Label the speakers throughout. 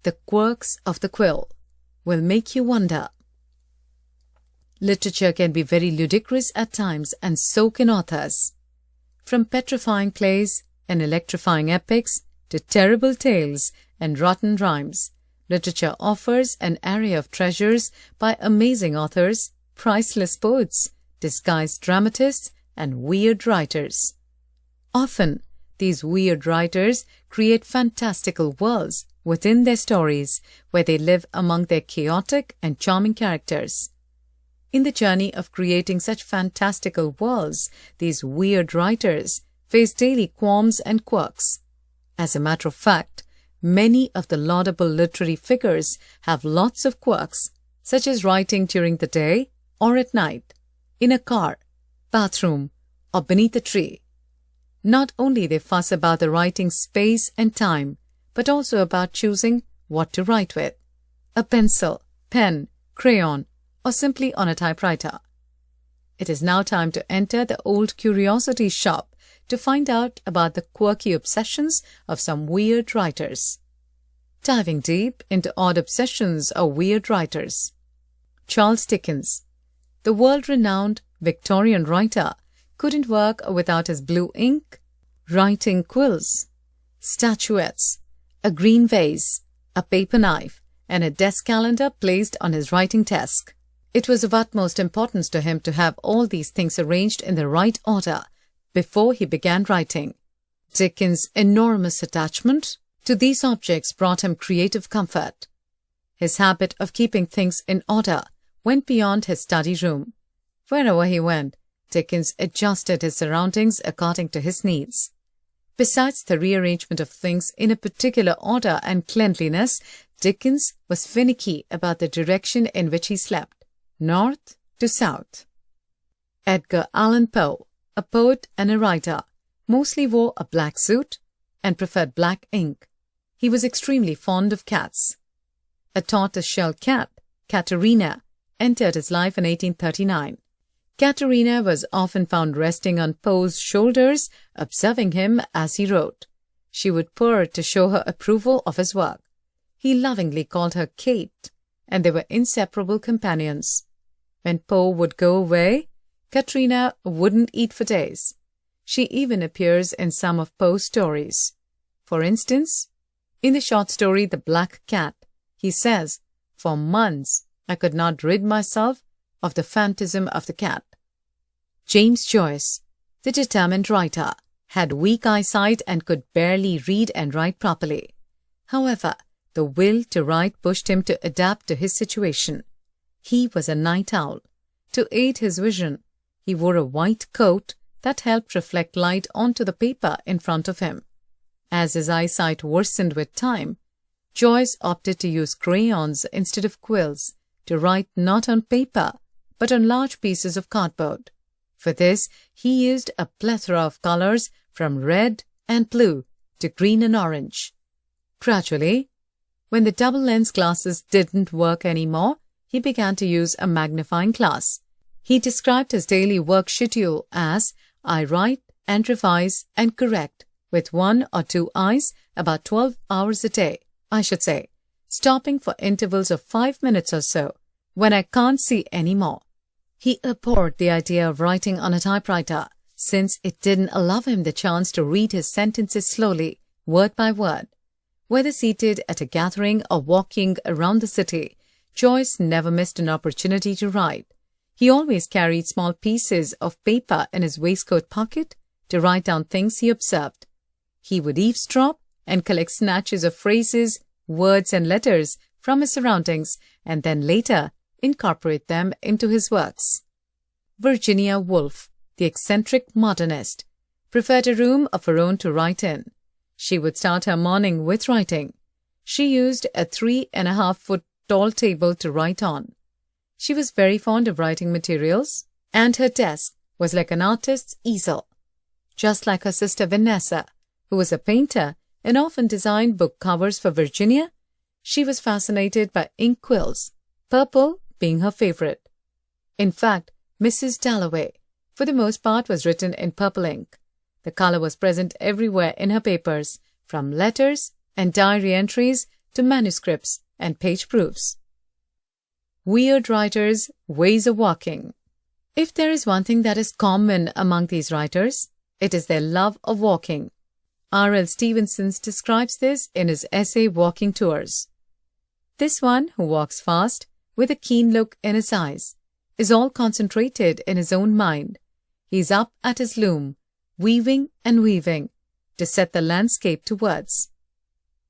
Speaker 1: The quirks of the quill will make you wonder. Literature can be very ludicrous at times, and so can authors. From petrifying plays and electrifying epics to terrible tales and rotten rhymes, literature offers an array of treasures by amazing authors, priceless poets, disguised dramatists, and weird writers. Often, these weird writers create fantastical worlds within their stories where they live among their chaotic and charming characters. In the journey of creating such fantastical worlds, these weird writers face daily qualms and quirks. As a matter of fact, many of the laudable literary figures have lots of quirks, such as writing during the day or at night, in a car, bathroom, or beneath a tree. Not only they fuss about the writing space and time, but also about choosing what to write with: a pencil, pen, crayon, or simply on a typewriter. It is now time to enter the old curiosity shop to find out about the quirky obsessions of some weird writers. Diving deep into odd obsessions of weird writers. Charles Dickens, the world-renowned Victorian writer, couldn't work without his blue ink, writing quills, statuettes, a green vase, a paper knife, and a desk calendar placed on his writing desk. It was of utmost importance to him to have all these things arranged in the right order before he began writing. Dickens' enormous attachment to these objects brought him creative comfort. His habit of keeping things in order went beyond his study room. Wherever he went, Dickens adjusted his surroundings according to his needs. Besides the rearrangement of things in a particular order and cleanliness, Dickens was finicky about the direction in which he slept, north to south. Edgar Allan Poe, a poet and a writer, mostly wore a black suit and preferred black ink. He was extremely fond of cats. A tortoise-shell cat, Katerina, entered his life in 1839. Katerina was often found resting on Poe's shoulders, observing him as he wrote. She would purr to show her approval of his work. He lovingly called her Kate, and they were inseparable companions. When Poe would go away, Katerina wouldn't eat for days. She even appears in some of Poe's stories. For instance, in the short story The Black Cat, he says, "For months I could not rid myself of the phantasm of the cat." James Joyce, the determined writer, had weak eyesight and could barely read and write properly. However, the will to write pushed him to adapt to his situation. He was a night owl. To aid his vision, he wore a white coat that helped reflect light onto the paper in front of him. As his eyesight worsened with time, Joyce opted to use crayons instead of quills to write not on paper but on large pieces of cardboard. For this, he used a plethora of colors from red and blue to green and orange. Gradually, when the double-lens glasses didn't work anymore, he began to use a magnifying glass. He described his daily work schedule as, "I write and revise and correct with 1 or 2 eyes about 12 hours a day, I should say, stopping for intervals of 5 minutes or so when I can't see any more." He abhorred the idea of writing on a typewriter, since it didn't allow him the chance to read his sentences slowly, word by word. Whether seated at a gathering or walking around the city, Joyce never missed an opportunity to write. He always carried small pieces of paper in his waistcoat pocket to write down things he observed. He would eavesdrop and collect snatches of phrases, words, and letters from his surroundings, and then later incorporate them into his works. Virginia Woolf, the eccentric modernist, preferred a room of her own to write in. She would start her morning with writing. She used a 3.5-foot tall table to write on. She was very fond of writing materials, and her desk was like an artist's easel. Just like her sister Vanessa, who was a painter and often designed book covers for Virginia, she was fascinated by ink quills, purple being her favorite. In fact, Mrs. Dalloway, for the most part, was written in purple ink. The color was present everywhere in her papers, from letters and diary entries to manuscripts and page proofs. Weird writers' ways of walking. If there is one thing that is common among these writers, it is their love of walking. R.L. Stevenson describes this in his essay Walking Tours. This one, who walks fast, with a keen look in his eyes, is all concentrated in his own mind. He is up at his loom, weaving and weaving, to set the landscape to words.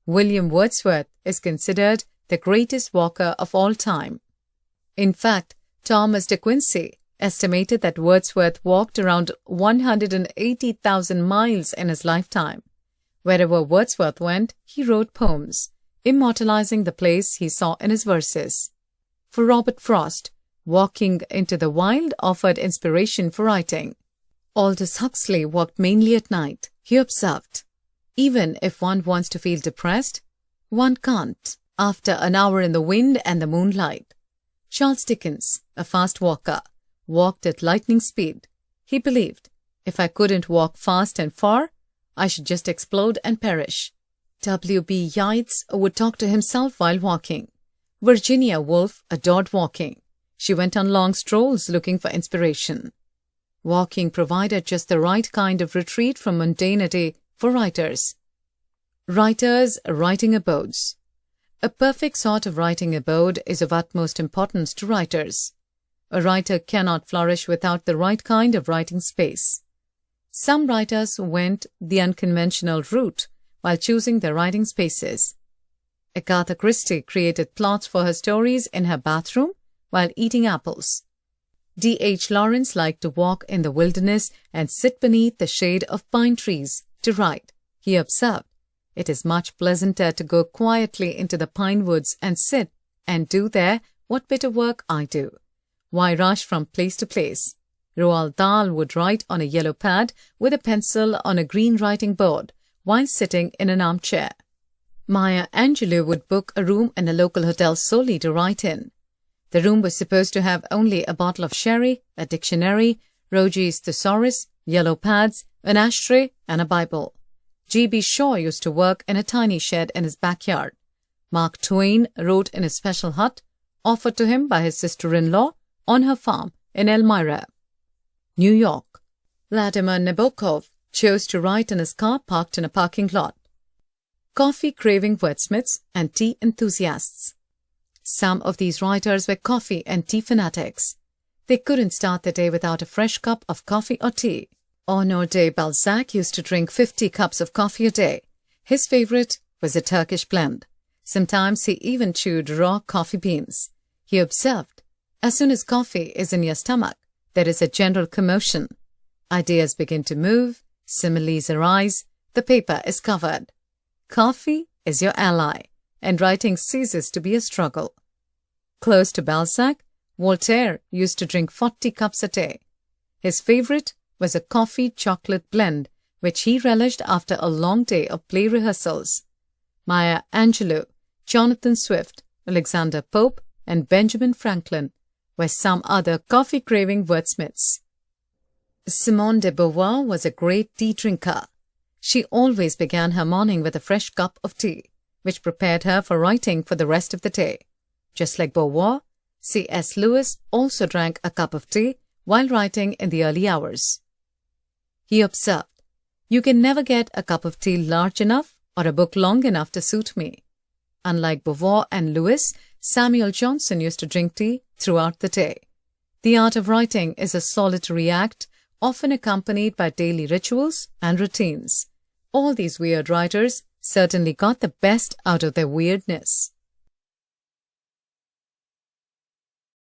Speaker 1: William Wordsworth is considered the greatest walker of all time. In fact, Thomas de Quincey estimated that Wordsworth walked around 180,000 miles in his lifetime. Wherever Wordsworth went, he wrote poems, immortalizing the place he saw in his verses. For Robert Frost, walking into the wild offered inspiration for writing. Aldous Huxley walked mainly at night. He observed, even if one wants to feel depressed, one can't after an hour in the wind and the moonlight. Charles Dickens, a fast walker, walked at lightning speed. He believed, if I couldn't walk fast and far, I should just explode and perish. W.B. Yeats would talk to himself while walking. Virginia Woolf adored walking. She went on long strolls looking for inspiration. Walking provided just the right kind of retreat from mundanity for writers. Writers' writing abodes. A perfect sort of writing abode is of utmost importance to writers. A writer cannot flourish without the right kind of writing space. Some writers went the unconventional route while choosing their writing spaces. Agatha Christie created plots for her stories in her bathroom while eating apples. D.H. Lawrence liked to walk in the wilderness and sit beneath the shade of pine trees to write. He observed, "It is much pleasanter to go quietly into the pine woods and sit and do there what bit of work I do. Why rush from place to place?" Roald Dahl would write on a yellow pad with a pencil on a green writing board while sitting in an armchair. Maya Angelou would book a room in a local hotel solely to write in. The room was supposed to have only a bottle of sherry, a dictionary, Roget's Thesaurus, yellow pads, an ashtray, and a Bible. G.B. Shaw used to work in a tiny shed in his backyard. Mark Twain wrote in a special hut, offered to him by his sister-in-law, on her farm in Elmira, New York. Vladimir Nabokov chose to write in his car parked in a parking lot. Coffee-craving wordsmiths and tea enthusiasts. Some of these writers were coffee and tea fanatics. They couldn't start the day without a fresh cup of coffee or tea. Honoré de Balzac used to drink 50 cups of coffee a day. His favorite was a Turkish blend. Sometimes he even chewed raw coffee beans. He observed, as soon as coffee is in your stomach, there is a general commotion. Ideas begin to move, similes arise, the paper is covered. Coffee is your ally, and writing ceases to be a struggle. Close to Balzac, Voltaire used to drink 40 cups a day. His favorite was a coffee-chocolate blend, which he relished after a long day of play rehearsals. Maya Angelou, Jonathan Swift, Alexander Pope, and Benjamin Franklin were some other coffee-craving wordsmiths. Simone de Beauvoir was a great tea drinker. She always began her morning with a fresh cup of tea, which prepared her for writing for the rest of the day. Just like Beauvoir, C.S. Lewis also drank a cup of tea while writing in the early hours. He observed, "You can never get a cup of tea large enough or a book long enough to suit me." Unlike Beauvoir and Lewis, Samuel Johnson used to drink tea throughout the day. The art of writing is a solitary act, often accompanied by daily rituals and routines. All these weird writers certainly got the best out of their weirdness.